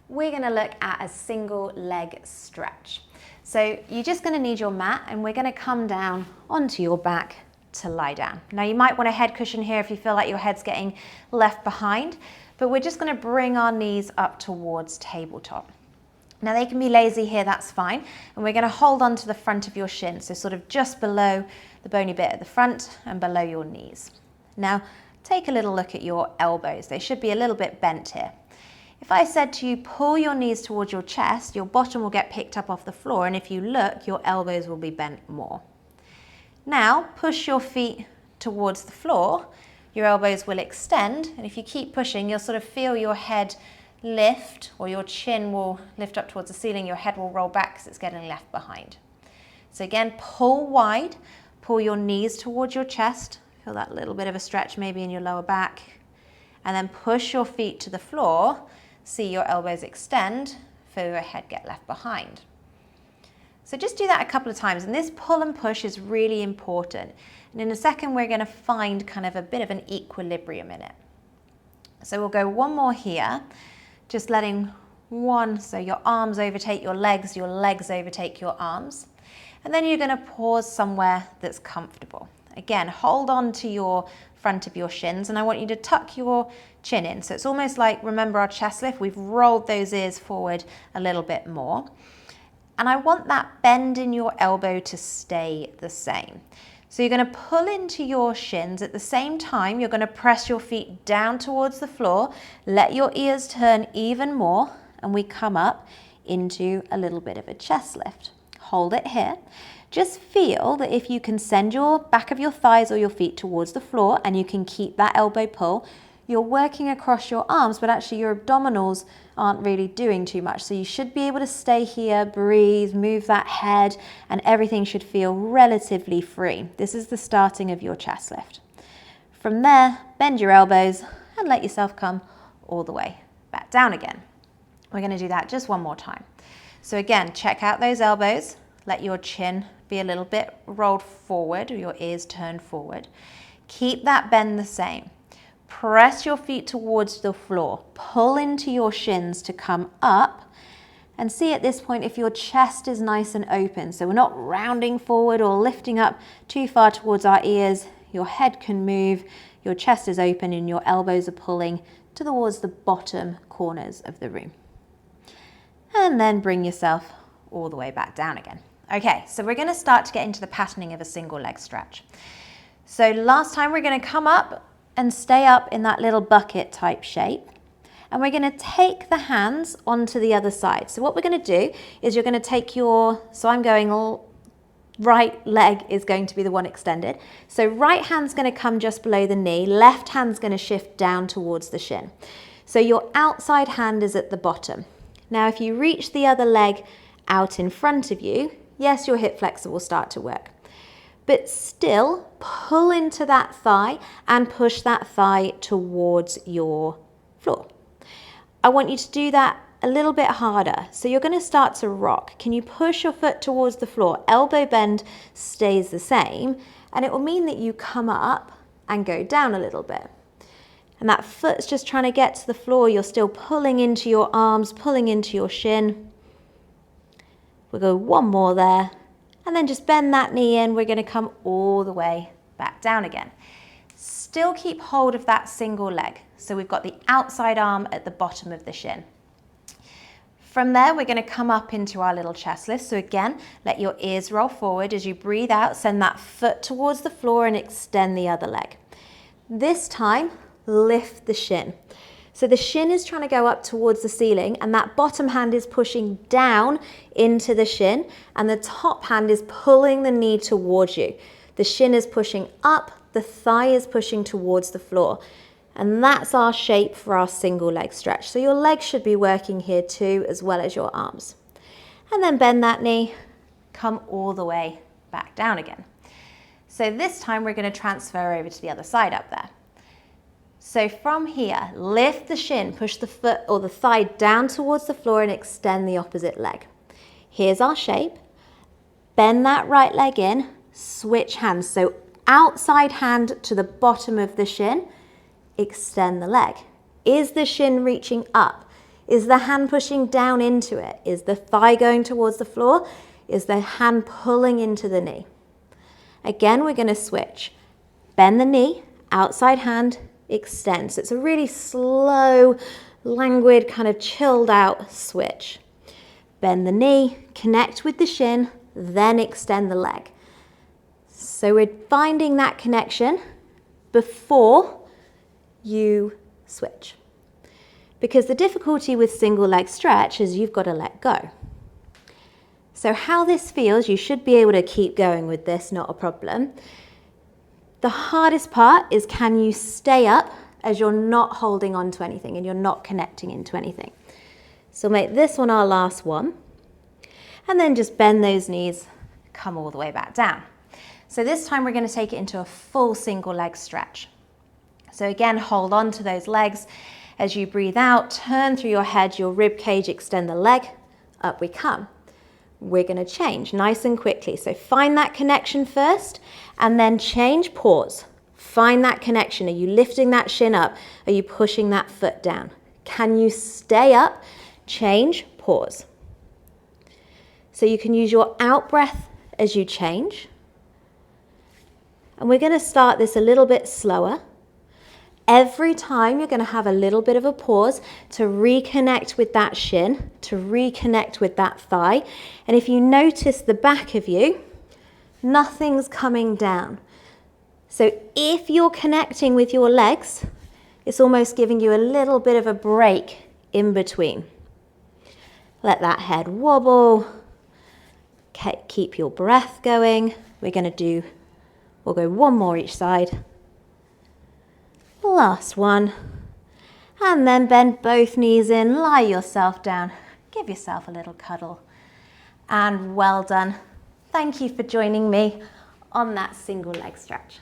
we're going to look at a single leg stretch. So you're just going to need your mat, and we're going to come down onto your back to lie down. Now you might want a head cushion here if you feel like your head's getting left behind, but we're just going to bring our knees up towards tabletop. Now they can be lazy here, that's fine. And we're going to hold on to the front of your shin, so sort of just below the bony bit at the front and below your knees. Now take a little look at your elbows. They should be a little bit bent here. If I said to you, pull your knees towards your chest, your bottom will get picked up off the floor, and if you look, your elbows will be bent more. Now push your feet towards the floor, your elbows will extend, and if you keep pushing, you'll sort of feel your head lift, or your chin will lift up towards the ceiling, your head will roll back because it's getting left behind. So again, pull wide, pull your knees towards your chest, feel that little bit of a stretch maybe in your lower back, and then push your feet to the floor, see your elbows extend, feel your head get left behind. So just do that a couple of times, and this pull and push is really important. And in a second, we're going to find kind of a bit of an equilibrium in it. So we'll go one more here, just letting one, so your arms overtake your legs overtake your arms. And then you're going to pause somewhere that's comfortable. Again, hold on to your front of your shins, and I want you to tuck your chin in. So it's almost like, remember our chest lift, we've rolled those ears forward a little bit more. And I want that bend in your elbow to stay the same. So you're going to pull into your shins. At the same time, you're going to press your feet down towards the floor, let your ears turn even more, and we come up into a little bit of a chest lift. Hold it here. Just feel that if you can send your back of your thighs or your feet towards the floor, and you can keep that elbow pull, you're working across your arms, but actually your abdominals aren't really doing too much. So you should be able to stay here, breathe, move that head, and everything should feel relatively free. This is the starting of your chest lift. From there, bend your elbows and let yourself come all the way back down again. We're going to do that just one more time. So again, check out those elbows. Let your chin be a little bit rolled forward, or your ears turned forward. Keep that bend the same. Press your feet towards the floor. Pull into your shins to come up, and see at this point if your chest is nice and open. So we're not rounding forward or lifting up too far towards our ears. Your head can move, your chest is open, and your elbows are pulling towards the bottom corners of the room. And then bring yourself all the way back down again. Okay, so we're going to start to get into the patterning of a single leg stretch. So last time we're going to come up and stay up in that little bucket type shape. And we're going to take the hands onto the other side. So what we're going to do is you're going to take your, so I'm going all, right leg is going to be the one extended. So right hand's going to come just below the knee, left hand's going to shift down towards the shin. So your outside hand is at the bottom. Now if you reach the other leg out in front of you, yes, your hip flexor will start to work. But still pull into that thigh and push that thigh towards your floor. I want you to do that a little bit harder. So you're going to start to rock. Can you push your foot towards the floor? Elbow bend stays the same, and it will mean that you come up and go down a little bit. And that foot's just trying to get to the floor. You're still pulling into your arms, pulling into your shin. We'll go one more there. And then just bend that knee in. We're going to come all the way back down again. Still keep hold of that single leg. So we've got the outside arm at the bottom of the shin. From there, we're going to come up into our little chest lift. So again, let your ears roll forward. As you breathe out, send that foot towards the floor and extend the other leg. This time, lift the shin. So the shin is trying to go up towards the ceiling, and that bottom hand is pushing down into the shin, and the top hand is pulling the knee towards you. The shin is pushing up, the thigh is pushing towards the floor. And that's our shape for our single leg stretch. So your legs should be working here too, as well as your arms. And then bend that knee, come all the way back down again. So this time we're going to transfer over to the other side up there. So from here, lift the shin, push the foot or the thigh down towards the floor and extend the opposite leg. Here's our shape. Bend that right leg in, switch hands. So outside hand to the bottom of the shin, extend the leg. Is the shin reaching up? Is the hand pushing down into it? Is the thigh going towards the floor? Is the hand pulling into the knee? Again, we're going to switch. Bend the knee, outside hand, extend. So it's a really slow, languid, kind of chilled out switch. Bend the knee, connect with the shin, then extend the leg. So we're finding that connection before you switch. Because the difficulty with single leg stretch is you've got to let go. So how this feels, you should be able to keep going with this, not a problem. The hardest part is, can you stay up as you're not holding on to anything and you're not connecting into anything? So make this one our last one. And then just bend those knees, come all the way back down. So this time we're going to take it into a full single leg stretch. So again, hold on to those legs. As you breathe out, turn through your head, your rib cage, extend the leg, up we come. We're going to change nice and quickly. So find that connection first and then change, pause. Find that connection. Are you lifting that shin up? Are you pushing that foot down? Can you stay up? Change, pause. So you can use your out breath as you change. And we're going to start this a little bit slower. Every time you're going to have a little bit of a pause to reconnect with that shin, to reconnect with that thigh. And if you notice the back of you, nothing's coming down. So if you're connecting with your legs, it's almost giving you a little bit of a break in between. Let that head wobble. Keep your breath going. We'll go one more each side. Last one. And then bend both knees in, lie yourself down. Give yourself a little cuddle. And well done. Thank you for joining me on that single leg stretch.